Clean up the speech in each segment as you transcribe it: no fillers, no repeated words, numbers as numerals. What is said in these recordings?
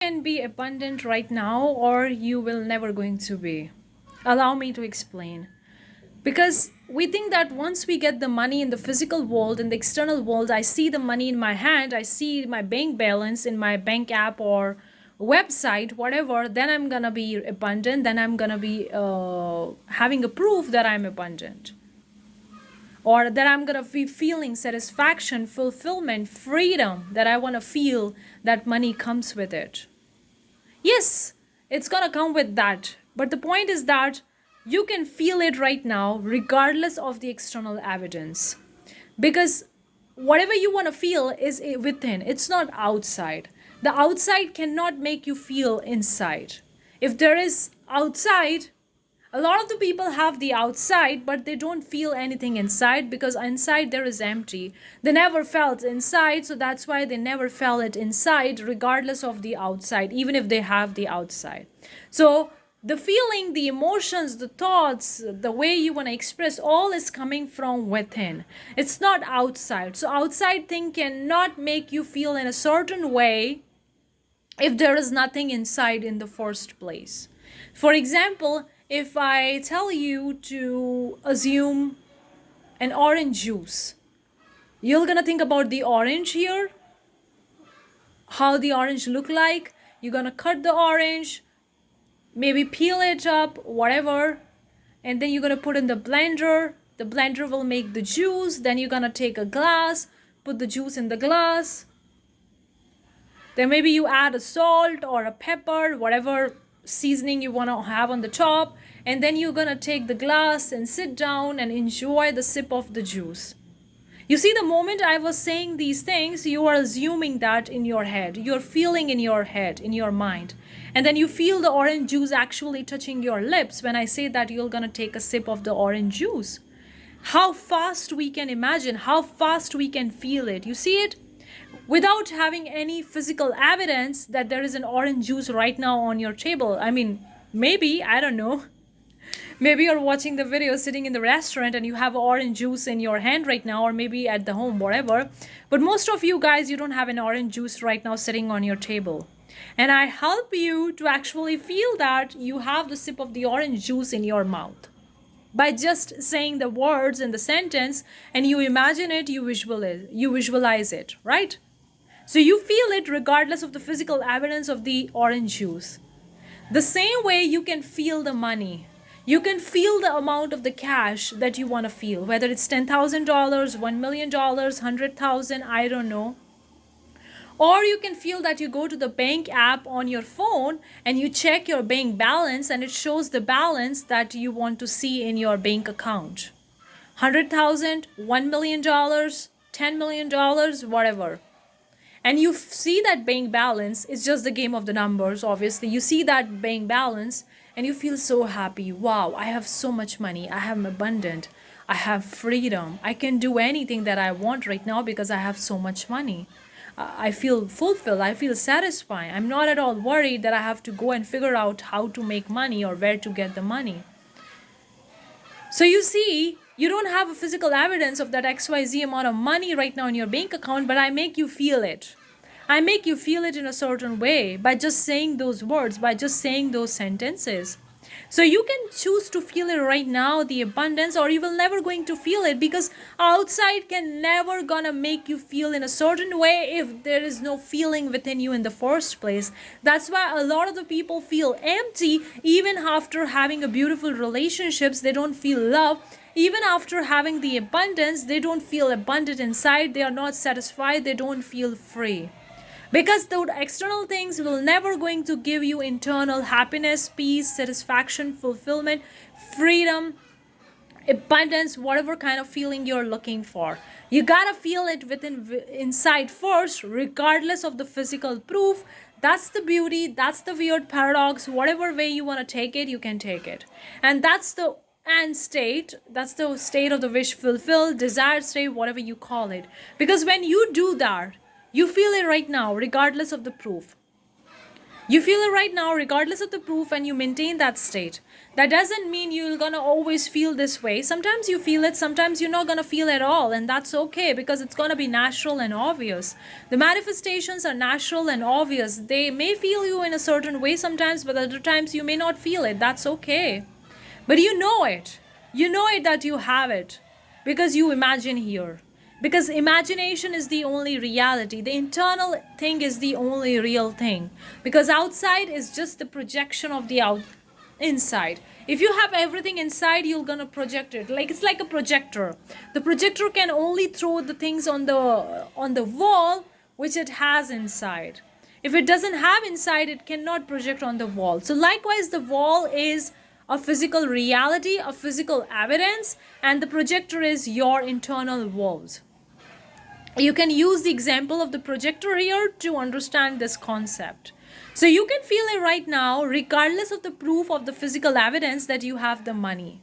Can be abundant right now or you will never going to be. Allow me to explain. Because we think that once we get the money in the physical world, in the external world, I see the money in my hand, I see my bank balance in my bank app or website, whatever, then I'm gonna be abundant, then I'm gonna be having a proof that I'm abundant, or that I'm gonna be feeling satisfaction, fulfillment, freedom, that I want to feel that money comes with it. Yes, it's gonna come with that. But the point is that you can feel it right now, regardless of the external evidence. Because whatever you want to feel is within, it's not outside. The outside cannot make you feel inside. If there is outside, a lot of the people have the outside, but they don't feel anything inside because inside there is empty. They never felt inside, so that's why they never felt it inside, regardless of the outside, even if they have the outside. So the feeling, the emotions, the thoughts, the way you want to express, all is coming from within. It's not outside. So outside thing cannot make you feel in a certain way if there is nothing inside in the first place. For example, if I tell you to assume an orange juice, you're gonna think about the orange here, how the orange look like. You're gonna cut the orange, maybe peel it up, whatever, and then you're gonna put in the blender. The blender will make the juice. Then you're gonna take a glass, put the juice in the glass. Then maybe you add a salt or a pepper, whatever seasoning you want to have on the top, and then you're gonna take the glass and sit down and enjoy the sip of the juice. You see, the moment I was saying these things, you are assuming that in your head, you're feeling in your head, in your mind, and then you feel the orange juice actually touching your lips when I say that you're gonna take a sip of the orange juice. How fast we can imagine, how fast we can feel it. You see it? Without having any physical evidence that there is an orange juice right now on your table. I mean, maybe, I don't know. Maybe you're watching the video sitting in the restaurant and you have orange juice in your hand right now, or maybe at the home, whatever. But most of you guys, you don't have an orange juice right now sitting on your table. And I help you to actually feel that you have the sip of the orange juice in your mouth by just saying the words in the sentence, and you imagine it, you visualize it, right? So you feel it regardless of the physical evidence of the orange juice. The same way you can feel the money. You can feel the amount of the cash that you want to feel, whether it's $10,000, $1,000,000, 100,000, I don't know. Or you can feel that you go to the bank app on your phone and you check your bank balance and it shows the balance that you want to see in your bank account. 100,000, $1,000,000, $10,000,000, whatever. And you see that bank balance. It's just the game of the numbers, obviously. You see that bank balance and you feel so happy. Wow, I have so much money. I am abundant. I have freedom. I can do anything that I want right now because I have so much money. I feel fulfilled. I feel satisfied. I'm not at all worried that I have to go and figure out how to make money or where to get the money. So you see, you don't have a physical evidence of that XYZ amount of money right now in your bank account, but I make you feel it. I make you feel it in a certain way by just saying those words, by just saying those sentences. So you can choose to feel it right now, the abundance, or you will never going to feel it, because outside can never gonna make you feel in a certain way if there is no feeling within you in the first place. That's why a lot of the people feel empty even after having a beautiful relationships. They don't feel love. Even after having the abundance, they don't feel abundant inside. They are not satisfied. They don't feel free. Because the external things will never going to give you internal happiness, peace, satisfaction, fulfillment, freedom, abundance, whatever kind of feeling you're looking for. You gotta feel it within inside first, regardless of the physical proof. That's the beauty. That's the weird paradox. Whatever way you want to take it, you can take it. And that's the end state. That's the state of the wish fulfilled, desired state, whatever you call it. Because when you do that, you feel it right now, regardless of the proof. You feel it right now, regardless of the proof, and you maintain that state. That doesn't mean you're gonna always feel this way. Sometimes you feel it, sometimes you're not gonna feel at all, and that's okay because it's gonna be natural and obvious. The manifestations are natural and obvious. They may feel you in a certain way sometimes, but other times you may not feel it. That's okay. But you know it. You know it that you have it because you imagine here. Because imagination is the only reality. The internal thing is the only real thing. Because outside is just the projection of the inside. If you have everything inside, you're gonna project it. Like it's like a projector. The projector can only throw the things on the wall which it has inside. If it doesn't have inside, it cannot project on the wall. So likewise, the wall is a physical reality, a physical evidence, and the projector is your internal walls. You can use the example of the projector here to understand this concept. So you can feel it right now, regardless of the proof of the physical evidence that you have the money.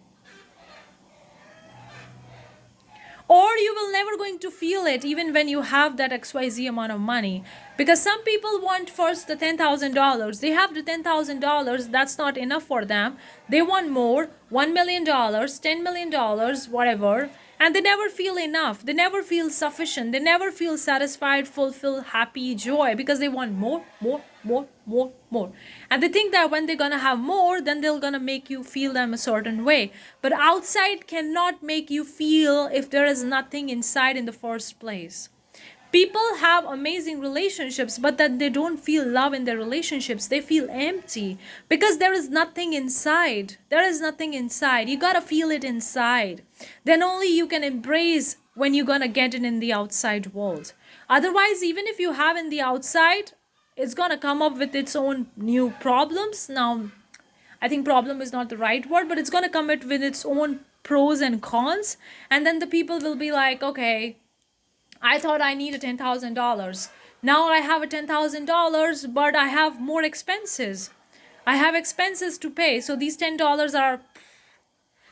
Or you will never going to feel it even when you have that XYZ amount of money. Because some people want first the $10,000. They have the $10,000. That's not enough for them. They want more, $1 million, $10 million, whatever. And they never feel enough. They never feel sufficient. They never feel satisfied, fulfilled, happy, joy, because they want more, more, more, more, more. And they think that when they're gonna have more, then they're gonna make you feel them a certain way. But outside cannot make you feel if there is nothing inside in the first place. People have amazing relationships, but that they don't feel love in their relationships. They feel empty because there is nothing inside. There is nothing inside. You gotta feel it inside. Then only you can embrace when you're gonna get it in the outside world. Otherwise, even if you have in the outside, it's gonna come up with its own new problems. Now, I think problem is not the right word, but it's gonna come up with its own pros and cons. And then the people will be like, okay, I thought I needed $10,000. Now I have a $10,000, but I have more expenses. I have expenses to pay. So these $10 are...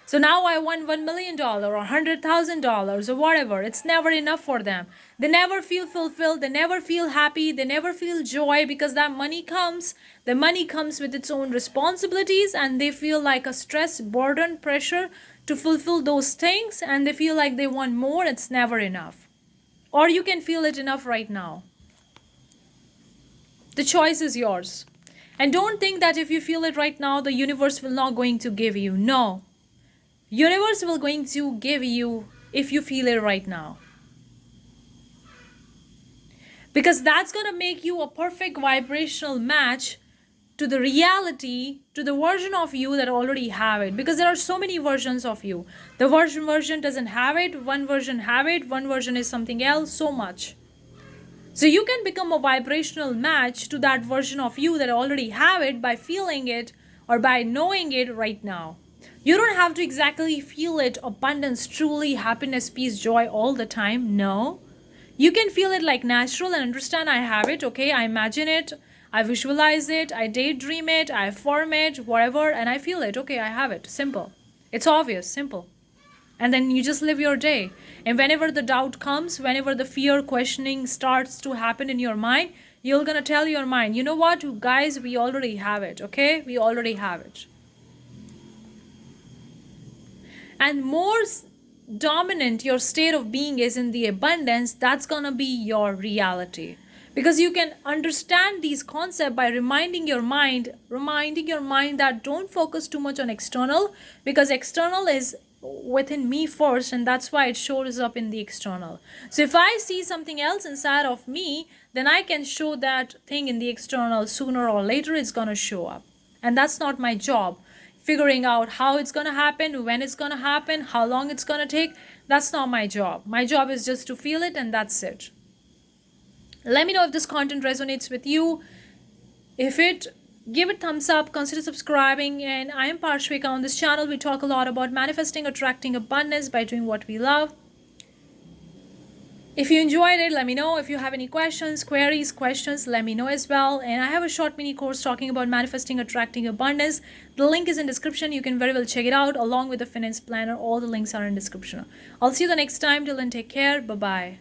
So now I want $1 million or $100,000 or whatever. It's never enough for them. They never feel fulfilled. They never feel happy. They never feel joy because that money comes. The money comes with its own responsibilities and they feel like a stress, burden, pressure to fulfill those things. And they feel like they want more. It's never enough. Or you can feel it enough right now. The choice is yours. And don't think that if you feel it right now, the universe will not going to give you. No. Universe will going to give you if you feel it right now. Because that's going to make you a perfect vibrational match to the reality, to the version of you that already have it. Because there are so many versions of you. The version doesn't have it, one version have it, one version is something else, so much. So you can become a vibrational match to that version of you that already have it by feeling it or by knowing it right now. You don't have to exactly feel it, abundance, truly, happiness, peace, joy all the time. No. You can feel it like natural and understand I have it, okay, I imagine it, I visualize it, I daydream it, I form it, whatever, and I feel it. Okay, I have it. Simple. It's obvious, simple. And then you just live your day. And whenever the doubt comes, whenever the fear, questioning starts to happen in your mind, you're going to tell your mind, you know what, guys, we already have it, okay? We already have it. And more dominant your state of being is in the abundance, that's going to be your reality. Because you can understand these concepts by reminding your mind that don't focus too much on external, because external is within me first, and that's why it shows up in the external. So if I see something else inside of me, then I can show that thing in the external. Sooner or later it's going to show up, and that's not my job. Figuring out how it's going to happen, when it's going to happen, how long it's going to take, that's not my job. My job is just to feel it, and that's it. Let me know if this content resonates with you. If it, give it thumbs up, consider subscribing. And I am Parshvika. On this channel, we talk a lot about manifesting, attracting abundance by doing what we love. If you enjoyed it, let me know. If you have any questions, queries, questions, let me know as well. And I have a short mini course talking about manifesting, attracting abundance. The link is in description. You can very well check it out along with the finance planner. All the links are in description. I'll see you the next time. Till then, take care. Bye-bye.